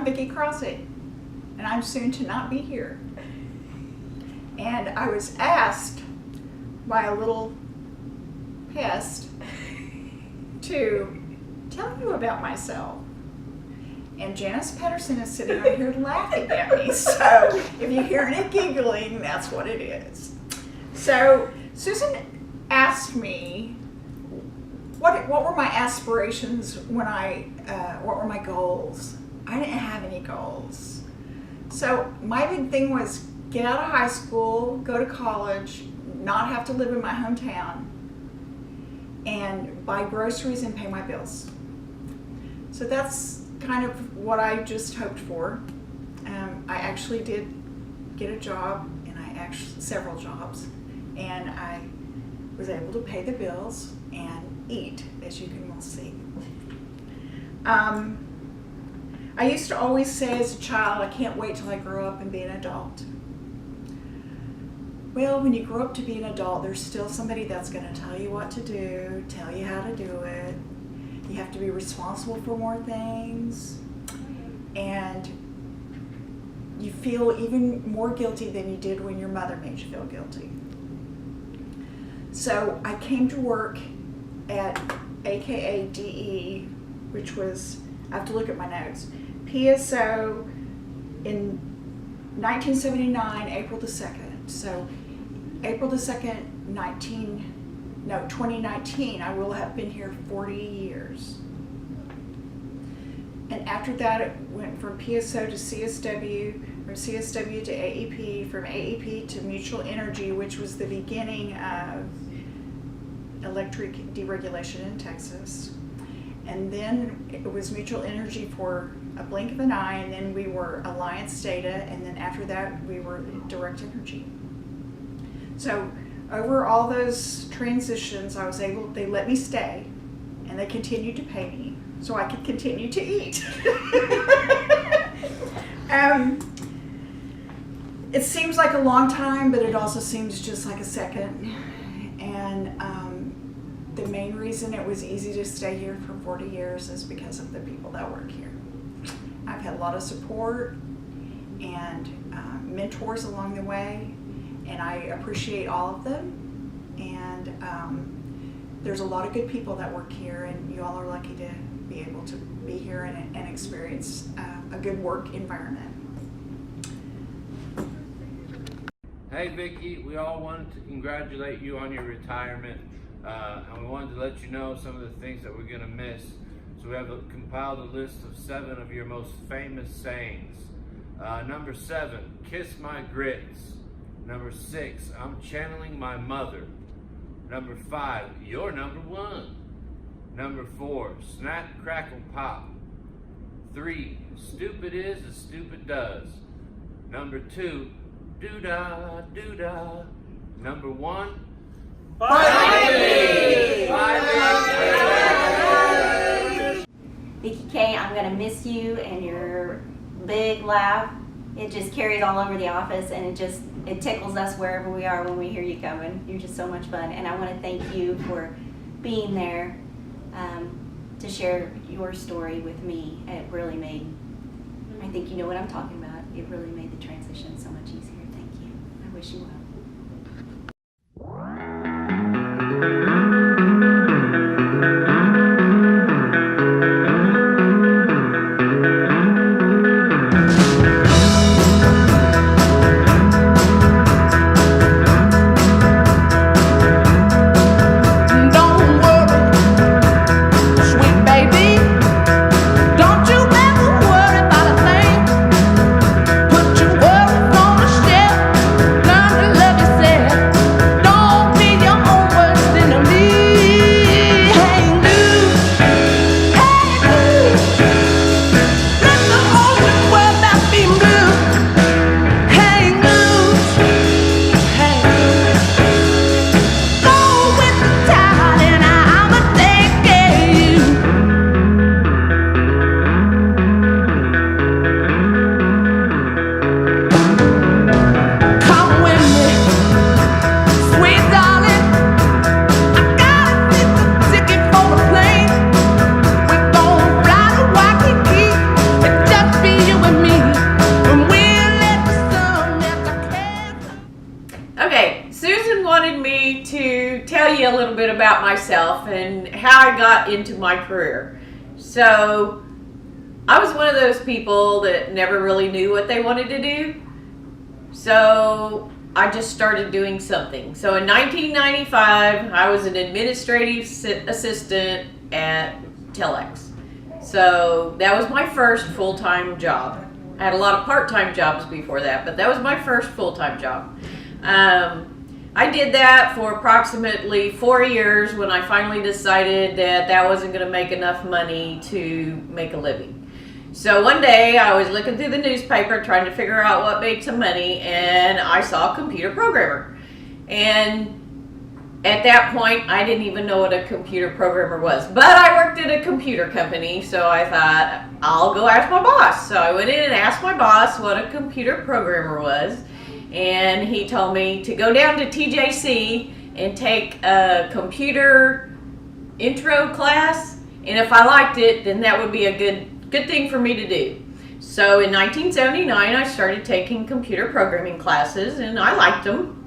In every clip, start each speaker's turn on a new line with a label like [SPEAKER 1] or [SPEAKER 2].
[SPEAKER 1] Vicki Crossing, and I'm soon to not be here. And I was asked by a little pest to tell you about myself. And Janice Pedersen is sitting right here laughing at me. So if you hear any giggling, that's what it is. So Susan asked me, what were my aspirations when what were my goals? I didn't have any goals. So my big thing was get out of high school, go to college, not have to live in my hometown, and buy groceries and pay my bills. So that's kind of what I just hoped for. I actually did get a job, and several jobs, and I was able to pay the bills and eat, as you can well see. I used to always say as a child, I can't wait till I grow up and be an adult. Well, when you grow up to be an adult, there's still somebody that's going to tell you what to do, tell you how to do it. You have to be responsible for more things, and you feel even more guilty than you did when your mother made you feel guilty. So I came to work at AKA DE, which was, I have to look at my notes, PSO in 1979, April the 2nd. So April the 2nd, 2019, I will have been here 40 years. And after that, it went from PSO to CSW, from CSW to AEP, from AEP to Mutual Energy, which was the beginning of electric deregulation in Texas. And then it was Mutual Energy for a blink of an eye, and then we were Alliance Data, and then after that, we were Direct Energy. So over all those transitions, they let me stay, and they continued to pay me so I could continue to eat. It seems like a long time, but it also seems just like a second. And the main reason it was easy to stay here for 40 years is because of the people that work here. I've had a lot of support and mentors along the way, and I appreciate all of them. And there's a lot of good people that work here, and you all are lucky to be able to be here and experience a good work environment.
[SPEAKER 2] Hey Vicki, we all wanted to congratulate you on your retirement, and we wanted to let you know some of the things that we're going to miss. So we have compiled a list of 7 of your most famous sayings. Number 7, kiss my grits. Number 6, I'm channeling my mother. Number 5, you're number 1. Number 4, snap, crackle, pop. 3, stupid is as stupid does. Number 2, doo-dah, doo-dah. Number 1,
[SPEAKER 3] Bye!
[SPEAKER 4] Vicki K, I'm going to miss you and your big laugh. It just carries all over the office, and it tickles us wherever we are when we hear you coming. You're just so much fun, and I want to thank you for being there to share your story with me. It really made, I think you know what I'm talking about, it really made the transition so much easier. Thank you. I wish you well.
[SPEAKER 3] Put your worries on the shelf, learn to myself and how I got into my career. So I was one of those people that never really knew what they wanted to do. So I just started doing something. So in 1995, I was an administrative assistant at Telex. So that was my first full-time job. I had a lot of part-time jobs before that, but that was my first full-time job. I did that for approximately 4 years when I finally decided that that wasn't going to make enough money to make a living. So one day I was looking through the newspaper trying to figure out what made some money, and I saw a computer programmer. And at that point, I didn't even know what a computer programmer was. But I worked at a computer company, so I thought, I'll go ask my boss. So I went in and asked my boss what a computer programmer was. And he told me to go down to TJC and take a computer intro class. And if I liked it, then that would be a good thing for me to do. So in 1979, I started taking computer programming classes, and I liked them.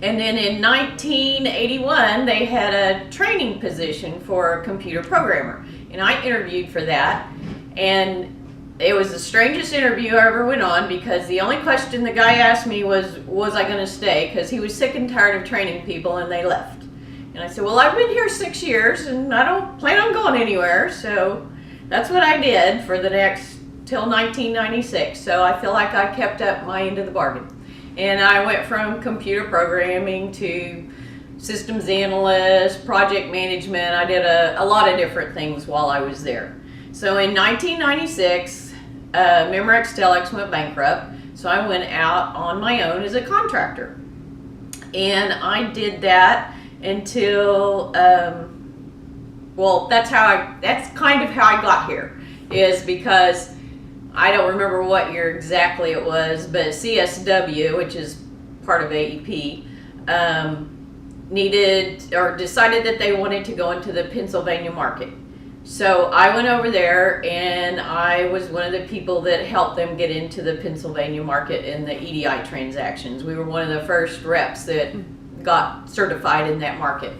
[SPEAKER 3] And then in 1981, they had a training position for a computer programmer, and I interviewed for that. And it was the strangest interview I ever went on, because the only question the guy asked me was I going to stay? Because he was sick and tired of training people, and they left. And I said, well, I've been here 6 years, and I don't plan on going anywhere. So that's what I did for the next till 1996. So I feel like I kept up my end of the bargain. And I went from computer programming to systems analyst, project management. I did a lot of different things while I was there. So in 1996, Memorex Telex went bankrupt. So I went out on my own as a contractor. And I did that until, well, that's kind of how I got here, is because I don't remember what year exactly it was, but CSW, which is part of AEP, needed or decided that they wanted to go into the Pennsylvania market. So I went over there, and I was one of the people that helped them get into the Pennsylvania market in the EDI transactions. We were one of the first reps that got certified in that market.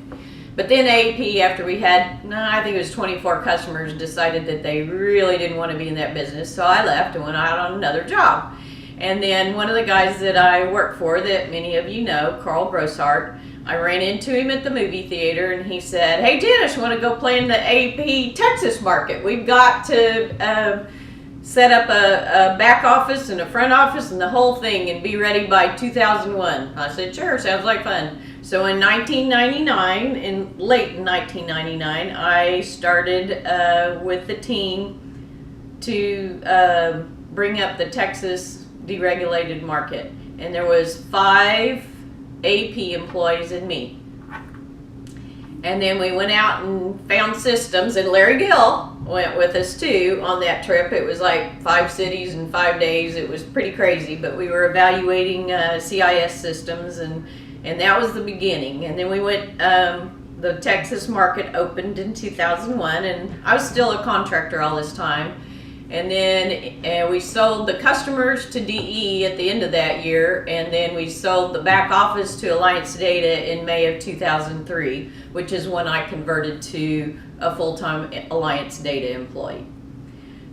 [SPEAKER 3] But then AEP, after we had, I think it was 24 customers, decided that they really didn't want to be in that business. So I left and went out on another job. And then one of the guys that I work for, that many of you know, Carl Grossart, I ran into him at the movie theater, and he said, hey, Janice, you want to go play in the AEP Texas market? We've got to set up a back office and a front office and the whole thing and be ready by 2001. I said, sure, sounds like fun. So in 1999, in late 1999, I started with the team to bring up the Texas deregulated market. And there was 5 AP employees and me. And then we went out and found systems, and Larry Gill went with us too on that trip. It was like 5 cities in 5 days. It was pretty crazy, but we were evaluating CIS systems, and that was the beginning. And then we went, the Texas market opened in 2001, and I was still a contractor all this time. And then we sold the customers to DE at the end of that year, and then we sold the back office to Alliance Data in May of 2003, which is when I converted to a full-time Alliance Data employee.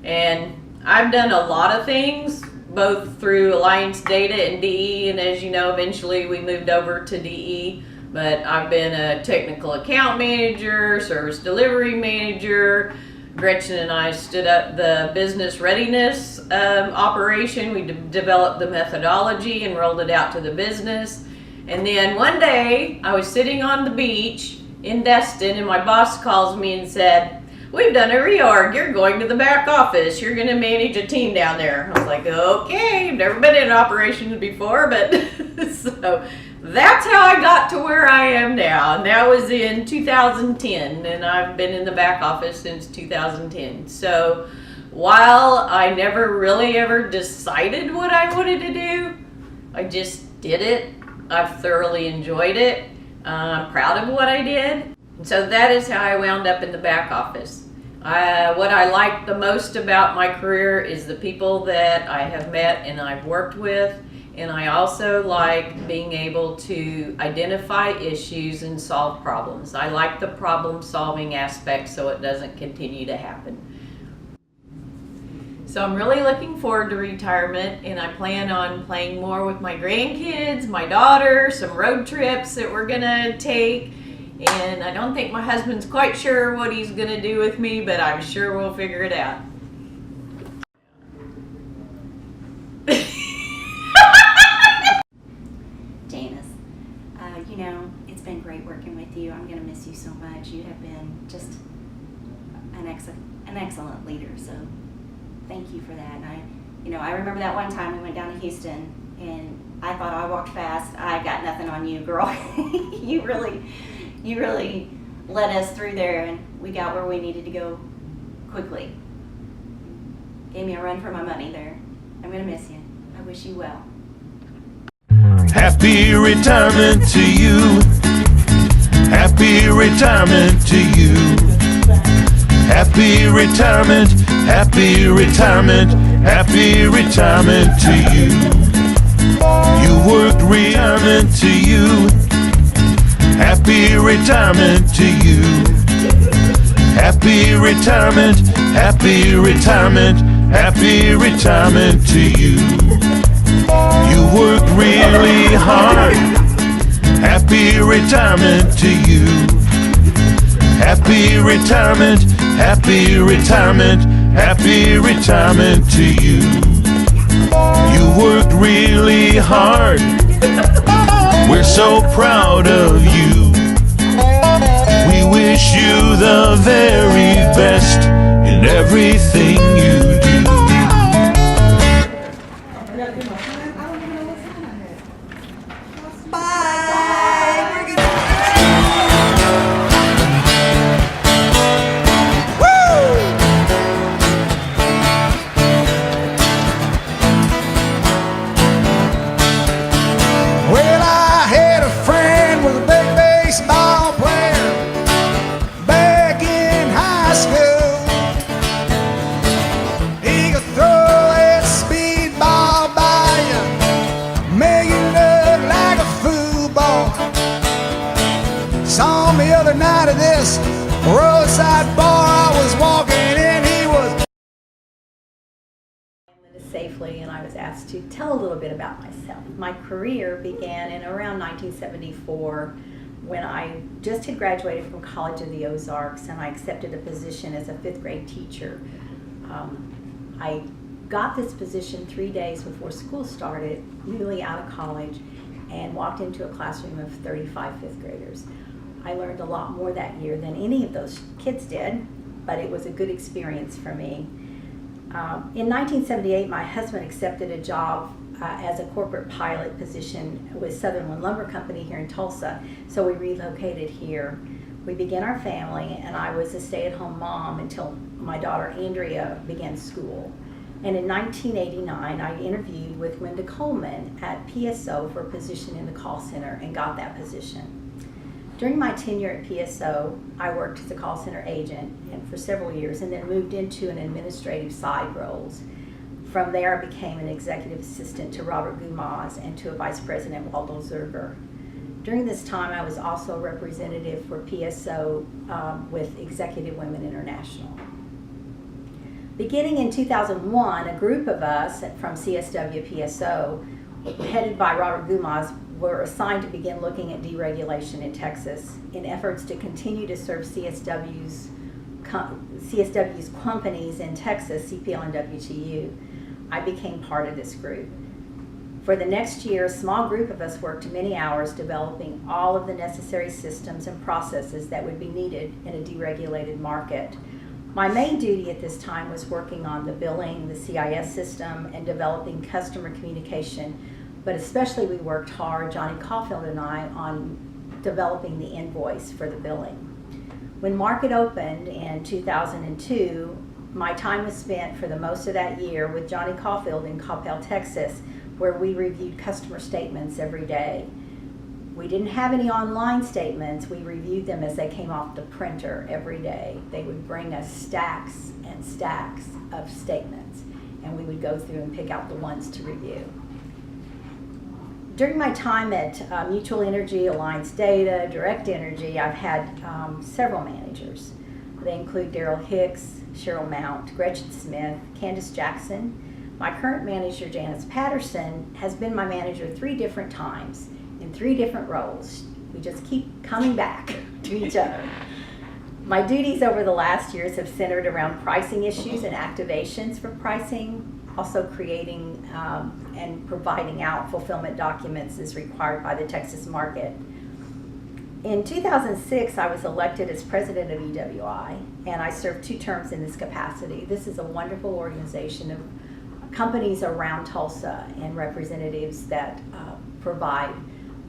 [SPEAKER 3] And I've done a lot of things, both through Alliance Data and DE, and as you know, eventually we moved over to DE. But I've been a technical account manager, service delivery manager. Gretchen and I stood up the business readiness operation. We developed the methodology and rolled it out to the business. And then one day I was sitting on the beach in Destin, and my boss calls me and said, we've done a reorg. You're going to the back office. You're going to manage a team down there. I was like, okay, I've never been in operations before, but so that's how I got to where I am now. And that was in 2010, and I've been in the back office since 2010. So while I never really ever decided what I wanted to do, I just did it. I've thoroughly enjoyed it. I'm proud of what I did. So that is how I wound up in the back office. What I like the most about my career is the people that I have met and I've worked with, And I also like being able to identify issues and solve problems. I like the problem solving aspect so it doesn't continue to happen. So I'm really looking forward to retirement, and I plan on playing more with my grandkids, my daughter, some road trips that we're gonna take. And I don't think my husband's quite sure what he's gonna do with me, but I'm sure we'll figure it out.
[SPEAKER 4] Janice, you know, it's been great working with you. I'm going to miss you so much. You have been just an excellent leader, so thank you for that. And I remember that one time we went down to Houston, and I thought I walked fast. I got nothing on you, girl. You really led us through there, and we got where we needed to go quickly. Gave me a run for my money there. I'm going to miss you. I wish you well.
[SPEAKER 5] Happy retirement to you. Happy retirement to you. Happy retirement, happy retirement, happy retirement to you. You worked retirement to you. Happy retirement to you. Happy retirement, happy retirement, happy retirement to you. You worked really hard. Happy retirement to you. Happy retirement, happy retirement, happy retirement to you. You worked really hard. We're so proud of you. We wish you the very best in everything you do.
[SPEAKER 6] Well, I had a friend was a big baseball player back in high school. He could throw that speedball by you, make you look like a football. Saw him the other night at this roadside bar I was walking in. He was
[SPEAKER 7] safely, and I was asked to tell a little bit about myself. My career began in around 1974 when I just had graduated from College of the Ozarks, and I accepted a position as a 5th grade teacher. I got this position 3 days before school started, newly out of college, and walked into a classroom of 35 5th graders. I learned a lot more that year than any of those kids did, but it was a good experience for me. In 1978, my husband accepted a job as a corporate pilot position with Southern Wind Lumber Company here in Tulsa, so we relocated here. We began our family, and I was a stay-at-home mom until my daughter Andrea began school. And in 1989, I interviewed with Linda Coleman at PSO for a position in the call center and got that position. During my tenure at PSO, I worked as a call center agent and for several years, and then moved into an administrative side roles. From there, I became an executive assistant to Robert Guimaz and to a vice president, Waldo Zerger. During this time, I was also a representative for PSO with Executive Women International. Beginning in 2001, a group of us from CSW PSO, headed by Robert Guimaz, were assigned to begin looking at deregulation in Texas in efforts to continue to serve CSW's companies in Texas, CPL and WTU. I became part of this group. For the next year, a small group of us worked many hours developing all of the necessary systems and processes that would be needed in a deregulated market. My main duty at this time was working on the billing, the CIS system, and developing customer communication. But especially we worked hard, Johnny Caulfield and I, on developing the invoice for the billing. When market opened in 2002, my time was spent for the most of that year with Johnny Caulfield in Coppell, Texas, where we reviewed customer statements every day. We didn't have any online statements. We reviewed them as they came off the printer every day. They would bring us stacks and stacks of statements, and we would go through and pick out the ones to review. During my time at Mutual Energy, Alliance Data, Direct Energy, I've had several managers. They include Daryl Hicks, Cheryl Mount, Gretchen Smith, Candace Jackson. My current manager, Janice Patterson, has been my manager 3 different times in 3 different roles. We just keep coming back to each other. My duties over the last years have centered around pricing issues and activations for pricing, also creating and providing out fulfillment documents as required by the Texas market. In 2006, I was elected as president of EWI, and I served 2 terms in this capacity. This is a wonderful organization of companies around Tulsa and representatives that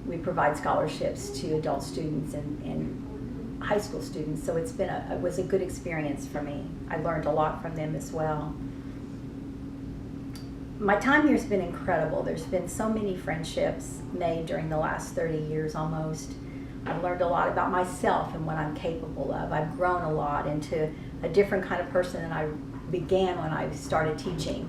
[SPEAKER 7] we provide scholarships to adult students and high school students. So it was a good experience for me. I learned a lot from them as well. My time here has been incredible. There's been so many friendships made during the last 30 years almost. I've learned a lot about myself and what I'm capable of. I've grown a lot into a different kind of person than I began when I started teaching.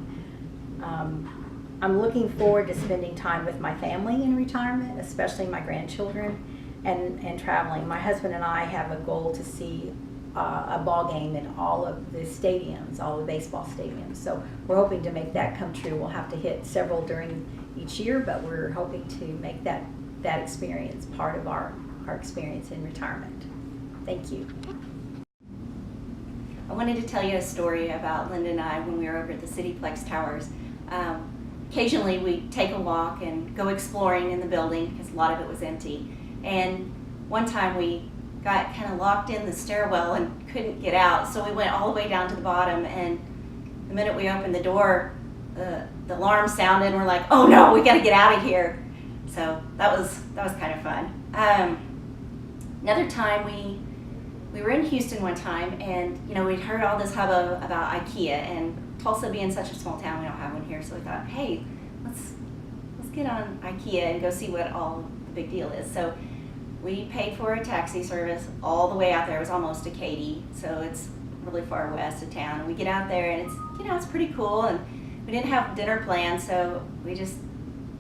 [SPEAKER 7] I'm looking forward to spending time with my family in retirement, especially my grandchildren, and traveling. My husband and I have a goal to see a ball game in all of the stadiums, all the baseball stadiums. So we're hoping to make that come true. We'll have to hit several during each year, but we're hoping to make that experience part of our experience in retirement. Thank you.
[SPEAKER 4] I wanted to tell you a story about Linda and I when we were over at the Cityplex Towers. Occasionally we take a walk and go exploring in the building because a lot of it was empty. And one time we got kind of locked in the stairwell and couldn't get out, so we went all the way down to the bottom, and the minute we opened the door, the alarm sounded and we're like, oh no, we gotta get out of here. So that was kind of fun. Another time we were in Houston one time, and we'd heard all this hubbub about IKEA, and Tulsa being such a small town, we don't have one here, so we thought, hey, let's get on IKEA and go see what all the big deal is. So we paid for a taxi service all the way out there. It was almost to Katy, so it's really far west of town. And we get out there, and it's pretty cool. And we didn't have dinner planned, so we just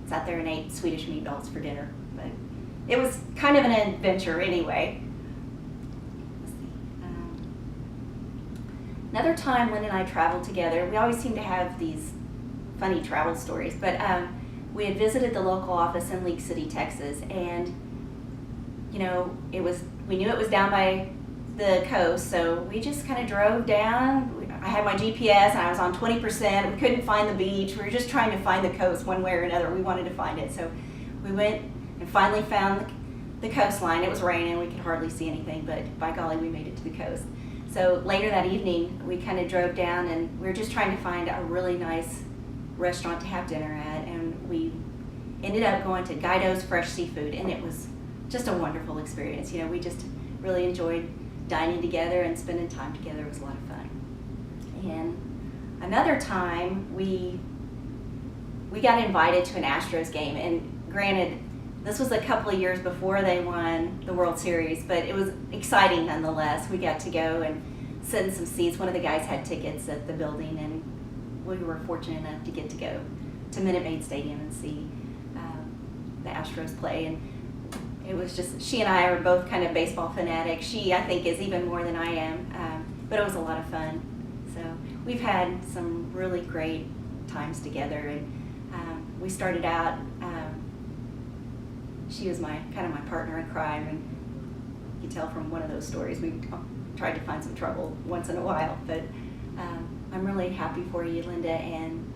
[SPEAKER 4] sat there and ate Swedish meatballs for dinner. But it was kind of an adventure anyway. Another time Lynn and I traveled together, we always seem to have these funny travel stories, but we had visited the local office in League City, Texas, and we knew it was down by the coast, so we just kind of drove down. I had my GPS and I was on 20%. We couldn't find the beach. We were just trying to find the coast one way or another. We wanted to find it, so we went and finally found the coastline. It was raining, we could hardly see anything, but by golly, we made it to the coast. So later that evening, we kind of drove down, and we were just trying to find a really nice restaurant to have dinner at, and we ended up going to Guido's Fresh Seafood, and it was just a wonderful experience. We just really enjoyed dining together and spending time together. It was a lot of fun. And another time, we got invited to an Astros game, and granted, this was a couple of years before they won the World Series, but it was exciting nonetheless. We got to go and sit in some seats. One of the guys had tickets at the building, and we were fortunate enough to get to go to Minute Maid Stadium and see the Astros play. And it was just, she and I are both kind of baseball fanatics. She, I think, is even more than I am, but it was a lot of fun. So we've had some really great times together, and we started out, she was my partner in crime, and you can tell from one of those stories we tried to find some trouble once in a while, but I'm really happy for you, Linda, and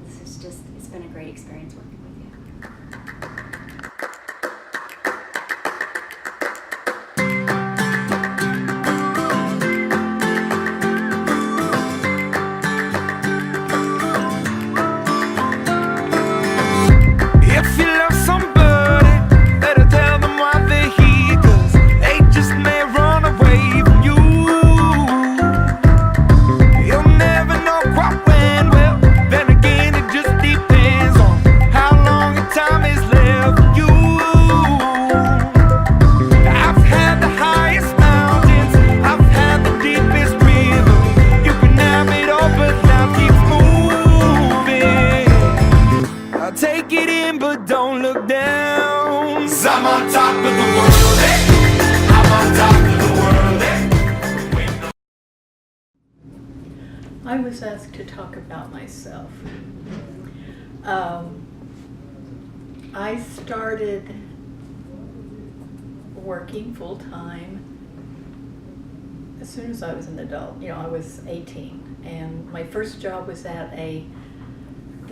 [SPEAKER 4] this is just, it's been a great experience working with you.
[SPEAKER 6] If you love somebody, better tell them why they're here, 'cause they just may run away from you. You'll never know quite when, well, then again it just depends on how
[SPEAKER 8] I was asked to talk about myself. I started working full-time as soon as I was an adult. You know, I was 18, and my first job was at the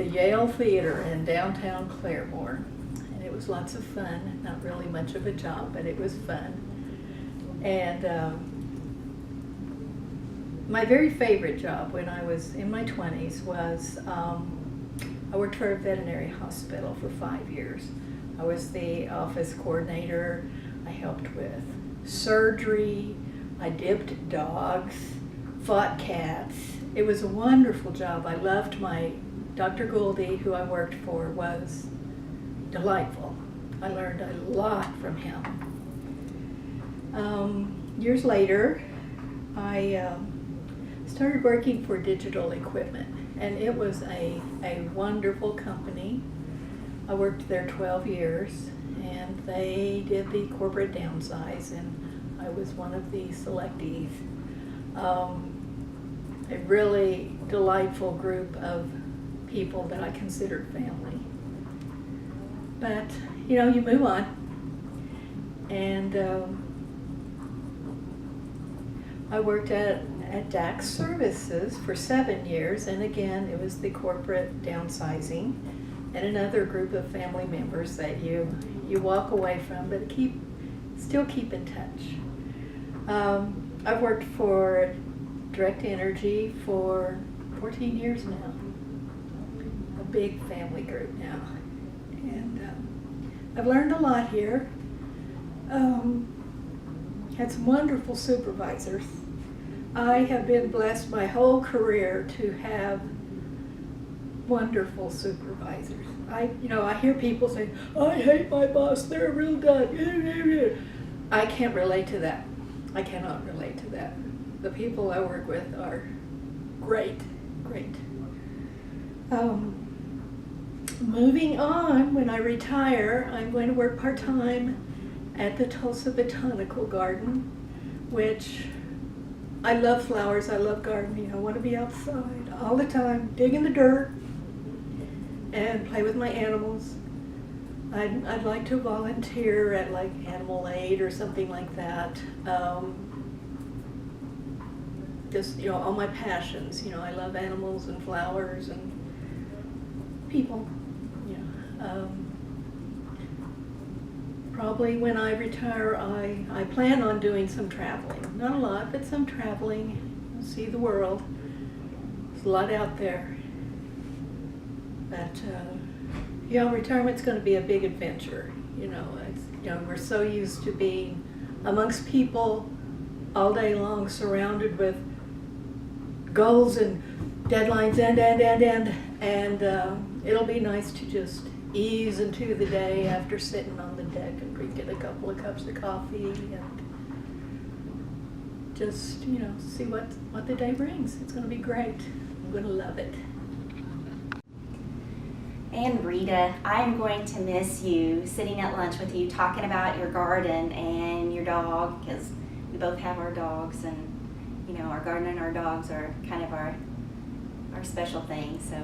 [SPEAKER 8] Yale Theater in downtown Claremore, and it was lots of fun. Not really much of a job, but it was fun. And my very favorite job when I was in my 20s was I worked for a veterinary hospital for 5 years. I was the office coordinator. I helped with surgery. I dipped dogs, fought cats. It was a wonderful job. I loved my Dr. Gouldy, who I worked for, was delightful. I learned a lot from him. Years later, I started working for Digital Equipment, and it was a wonderful company. I worked there 12 years, and they did the corporate downsize, and I was one of the selectees. A really delightful group of people that I considered family. But, you know, you move on. And I worked at Dax Services for 7 years, and again, it was the corporate downsizing and another group of family members that you walk away from, but still keep in touch. I've worked for Direct Energy for 14 years now, a big family group now, and I've learned a lot here. Had some wonderful supervisors. I have been blessed my whole career to have wonderful supervisors. I hear people say, I hate my boss, they're a real guy. I can't relate to that. I cannot relate to that. The people I work with are great, great. Moving on, when I retire, I'm going to work part-time at the Tulsa Botanical Garden, which I love flowers, I love gardening. I want to be outside all the time, digging the dirt and play with my animals. I'd like to volunteer at like Animal Aid or something like that. Just, all my passions. I love animals and flowers and people. Probably when I retire, I plan on doing some traveling. Not a lot, but some traveling. See the world. There's a lot out there. But retirement's going to be a big adventure. We're so used to being amongst people all day long, surrounded with goals and deadlines, and it'll be nice to just ease into the day after sitting on the deck and drinking a couple of cups of coffee and just, see what the day brings. It's going to be great. I'm going to love it.
[SPEAKER 4] And Rita, I'm going to miss you sitting at lunch with you talking about your garden and your dog, because we both have our dogs, and our garden and our dogs are kind of our special thing. So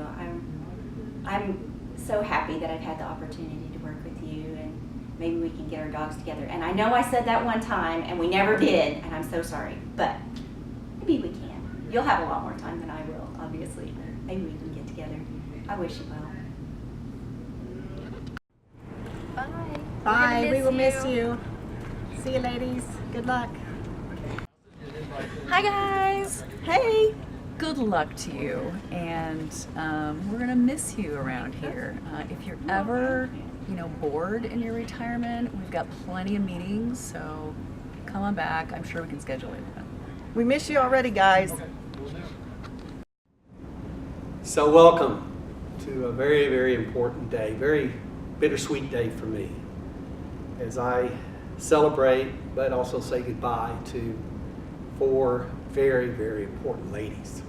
[SPEAKER 4] I'm so happy that I've had the opportunity to work with you, and maybe we can get our dogs together. And I know I said that one time and we never did, and I'm so sorry, but maybe we can. You'll have a lot more time than I will, obviously. Maybe we can get together. I wish you well.
[SPEAKER 9] Bye.
[SPEAKER 10] Bye. We will miss you. See you, ladies. Good luck.
[SPEAKER 9] Hi, guys.
[SPEAKER 10] Hey.
[SPEAKER 9] Good luck to you, and we're gonna miss you around here. If you're ever, bored in your retirement, we've got plenty of meetings, so come on back. I'm sure we can schedule it.
[SPEAKER 10] We miss you already, guys.
[SPEAKER 11] So welcome to a very, very important day, very bittersweet day for me, as I celebrate but also say goodbye to 4 very, very important ladies.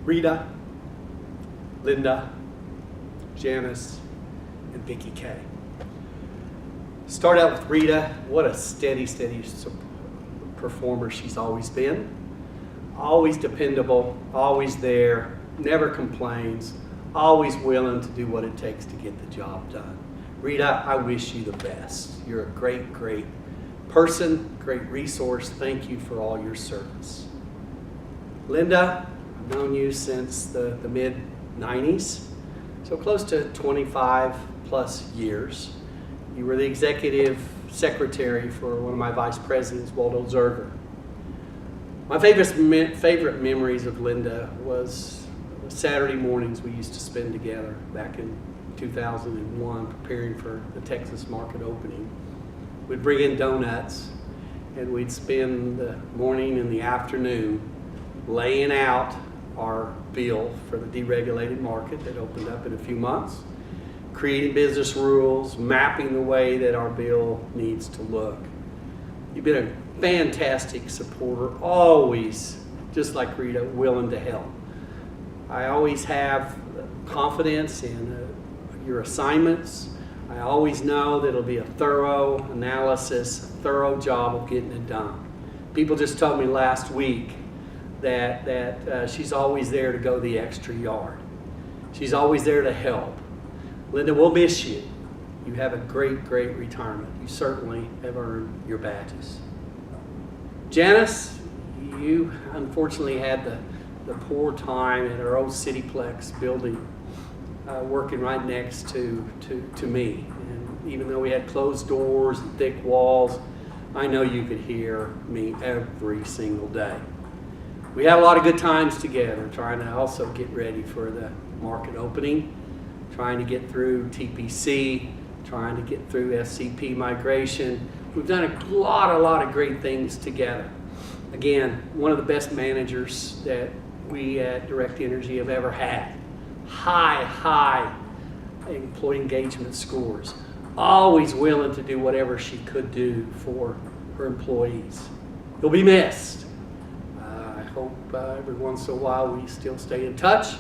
[SPEAKER 11] Rita, Linda, Janice, and Vicki Kay. Start out with Rita. What a steady performer she's always been. always dependable, always there, never complains, always willing to do what it takes to get the job done. Rita, I wish you the best. You're a great, great person, great resource. Thank you for all your service. Linda, I've known you since the mid-90s, so close to 25 plus years. You were the executive secretary for one of my vice presidents, Waldo Zerger. My favorite memories of Linda was Saturday mornings we used to spend together back in 2001 preparing for the Texas market opening. We'd bring in donuts and we'd spend the morning and the afternoon laying out our bill for the deregulated market that opened up in a few months, creating business rules, mapping the way that our bill needs to look. You've been a fantastic supporter, always, just like Rita, willing to help. I always have confidence in your assignments. I always know that it'll be a thorough analysis, a thorough job of getting it done. People just told me last week that she's always there to go the extra yard. She's always there to help. Linda, we'll miss you. You have a great, great retirement. You certainly have earned your badges. Janice, you unfortunately had the poor time at our old Cityplex building, working right next to me. And even though we had closed doors and thick walls, I know you could hear me every single day. We had a lot of good times together, trying to also get ready for the market opening, trying to get through TPC, trying to get through SCP migration. We've done a lot of great things together. Again, one of the best managers that we at Direct Energy have ever had. High employee engagement scores. Always willing to do whatever she could do for her employees. You'll be missed. I hope every once in a while we still stay in touch.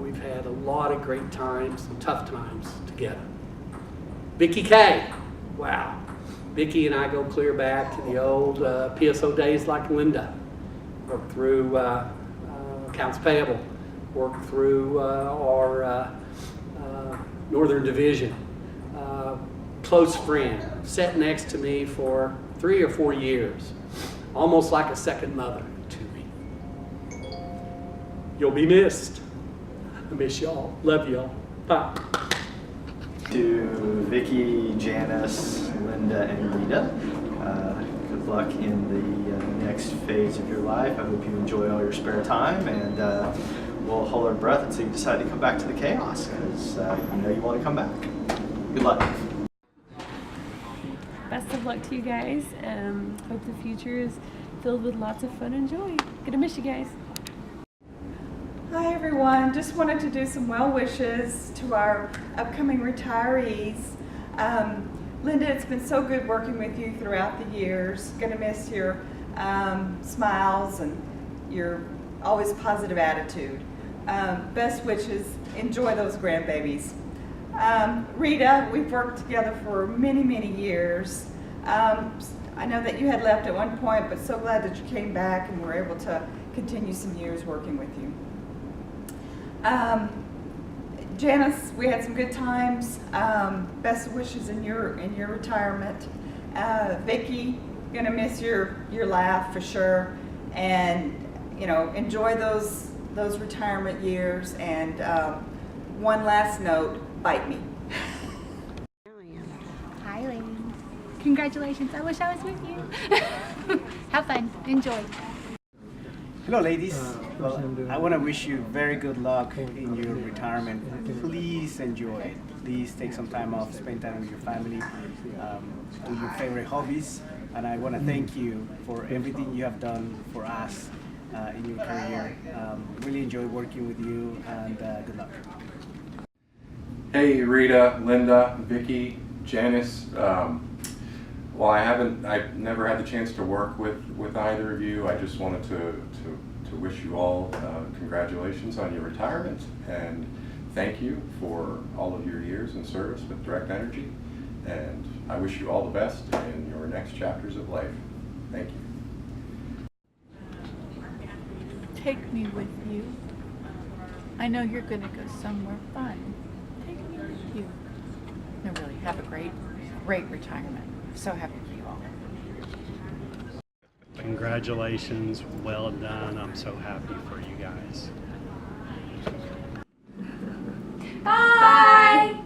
[SPEAKER 11] We've had a lot of great times and tough times together. Vicki Kay, wow. Vicki and I go clear back to the old PSO days like Linda. Worked through accounts payable, worked through our Northern Division. Close friend, sat next to me for 3 or 4 years, almost like a second mother to me. You'll be missed. I miss y'all. Love y'all. Bye.
[SPEAKER 12] To Vicki, Janice, Linda, and Rita, good luck in the next phase of your life. I hope you enjoy all your spare time, and we'll hold our breath until you decide to come back to the chaos, because you know you want to come back. Good luck.
[SPEAKER 13] Best of luck to you guys. Hope the future is filled with lots of fun and joy. Gonna miss you guys.
[SPEAKER 1] Hi everyone, just wanted to do some well wishes to our upcoming retirees. Linda, it's been so good working with you throughout the years. Gonna miss your smiles and your always positive attitude. Best wishes, enjoy those grandbabies. Rita, we've worked together for many years. I know that you had left at one point, but so glad that you came back and were able to continue some years working with you. Janice, we had some good times. Best wishes in your retirement. Vicki, gonna miss your laugh for sure, and you know, enjoy those retirement years. And one last note: bite me.
[SPEAKER 10] Hi, ladies. Congratulations. I wish I was with you. Have fun. Enjoy.
[SPEAKER 14] Hello, ladies. Well, I want to wish you very good luck in your retirement. Please enjoy it. Please take some time off, spend time with your family, do your favorite hobbies. And I want to thank you for everything you have done for us in your career. Really enjoy working with you, and good luck.
[SPEAKER 15] Hey, Rita, Linda, Vicki, Janice. Well, I've never had the chance to work with either of you. I just wanted to wish you all congratulations on your retirement, and thank you for all of your years in service with Direct Energy. And I wish you all the best in your next chapters of life. Thank you.
[SPEAKER 10] take me with you. I know you're gonna go somewhere fun. Take me with you. No, really, have a great retirement. So happy for you all.
[SPEAKER 16] Congratulations, well done. I'm so happy for you guys.
[SPEAKER 4] Bye.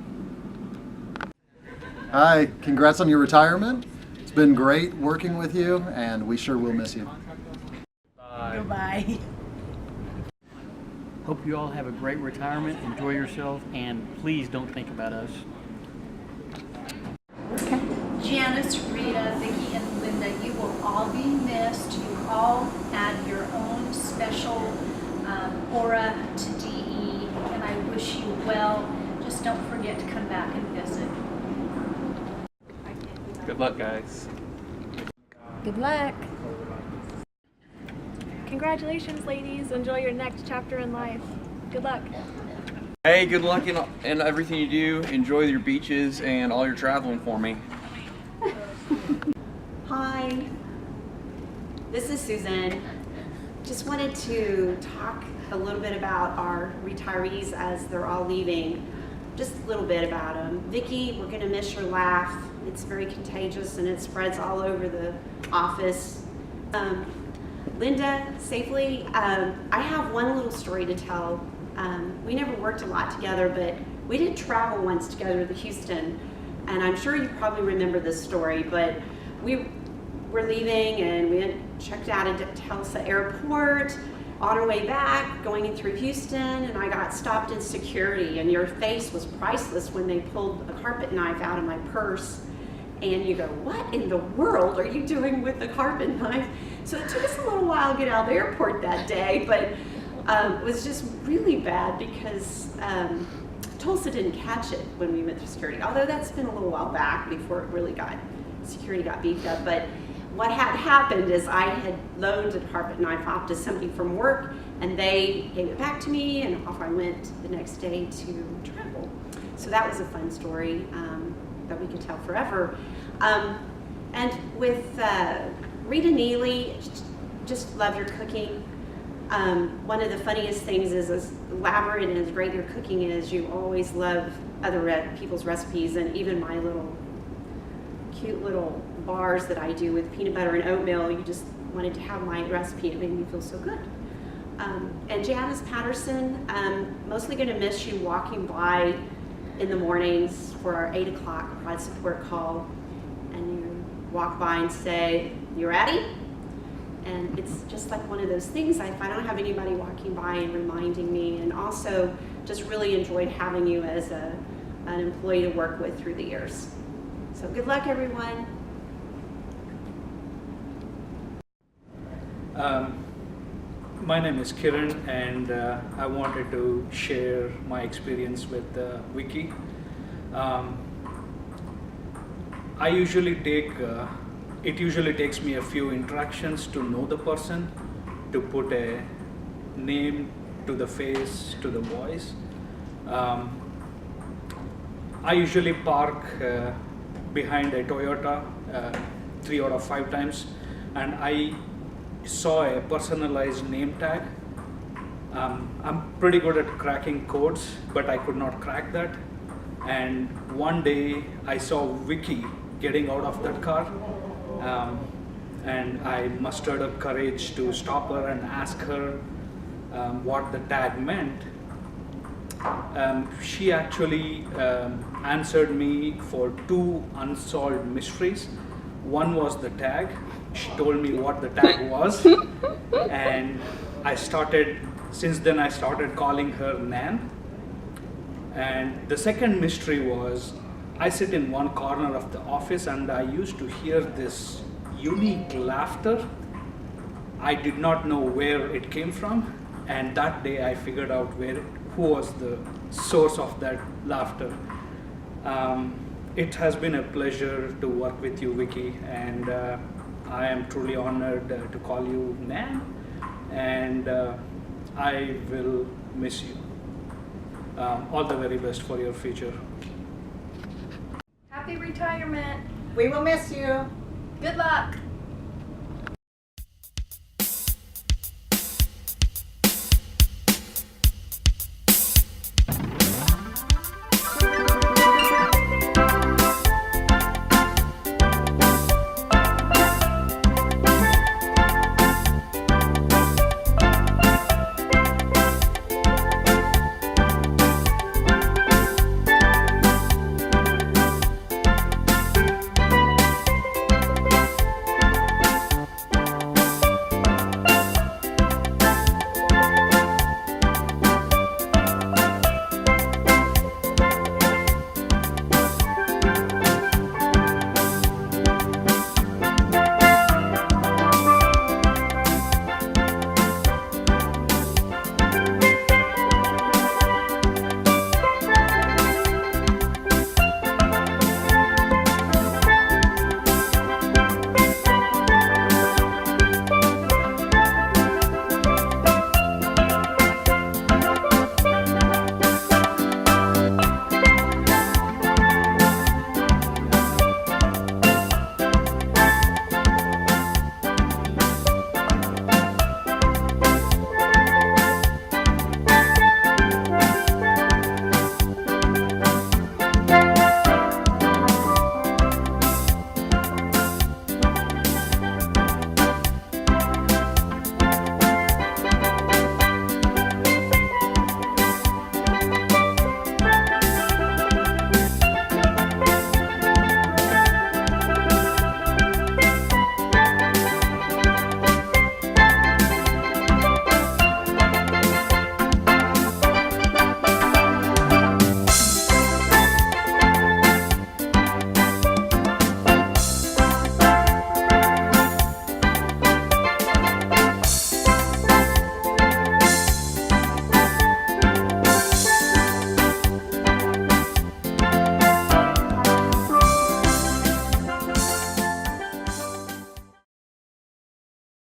[SPEAKER 17] Hi, congrats on your retirement. It's been great working with you, and we sure will miss you.
[SPEAKER 7] Goodbye.
[SPEAKER 18] Hope you all have a great retirement, enjoy yourself, and please don't think about us.
[SPEAKER 19] Janice, Rita, Vicki, and Linda, you will all be missed. You all add your own special aura to DE, and I wish you well. Just don't forget to come back and visit.
[SPEAKER 20] Good luck, guys.
[SPEAKER 9] Good luck.
[SPEAKER 21] Congratulations, ladies. Enjoy your next chapter in life. Good luck.
[SPEAKER 20] Hey, good luck in everything you do. Enjoy your beaches and all your traveling for me.
[SPEAKER 4] Hi, this is Susan. Just wanted to talk a little bit about our retirees as they're all leaving. Just a little bit about them. Vicki, we're gonna miss your laugh. It's very contagious and it spreads all over the office. Linda, safely, I have one little story to tell. We never worked a lot together, but we did travel once together to Houston. And I'm sure you probably remember this story, but we were leaving and we had checked out at Tulsa Airport on our way back, going in through Houston, and I got stopped in security, and your face was priceless when they pulled a carpet knife out of my purse. And you go, what in the world are you doing with the carpet knife? So it took us a little while to get out of the airport that day, but it was just really bad because Tulsa didn't catch it when we went through security, although that's been a little while back before it really security got beefed up. But what had happened is I had loaned a carpet knife off to somebody from work, and they gave it back to me, and off I went the next day to travel. So that was a fun story that we could tell forever. And with Rita Neely, just love your cooking. One of the funniest things is as elaborate and as great your cooking is, you always love other people's recipes, and even my little cute little bars that I do with peanut butter and oatmeal, you just wanted to have my recipe. It made me feel so good. And Janice Patterson, mostly going to miss you walking by in the mornings for our 8 o'clock pride support call, and you walk by and say, "You ready?" And it's just like one of those things, if I don't have anybody walking by and reminding me, and also just really enjoyed having you as an employee to work with through the years. So good luck, everyone.
[SPEAKER 22] My name is Kiran, and I wanted to share my experience with Vicki. I usually it usually takes me a few interactions to know the person, to put a name to the face, to the voice. I usually park behind a Toyota 3 out of 5 times, and I saw a personalized name tag. I'm pretty good at cracking codes, but I could not crack that. And one day I saw Vicki getting out of that car, and I mustered up courage to stop her and ask her what the tag meant. She actually answered me for 2 unsolved mysteries. One was the tag. She told me what the tag was, and since then I started calling her Nan. And the second mystery was, I sit in one corner of the office and I used to hear this unique laughter. I did not know where it came from, and that day I figured out who was the source of that laughter. It has been a pleasure to work with you, Vicki, and I am truly honored to call you Nan, and I will miss you. All the very best for your future.
[SPEAKER 21] Happy retirement.
[SPEAKER 1] We will miss you.
[SPEAKER 21] Good luck.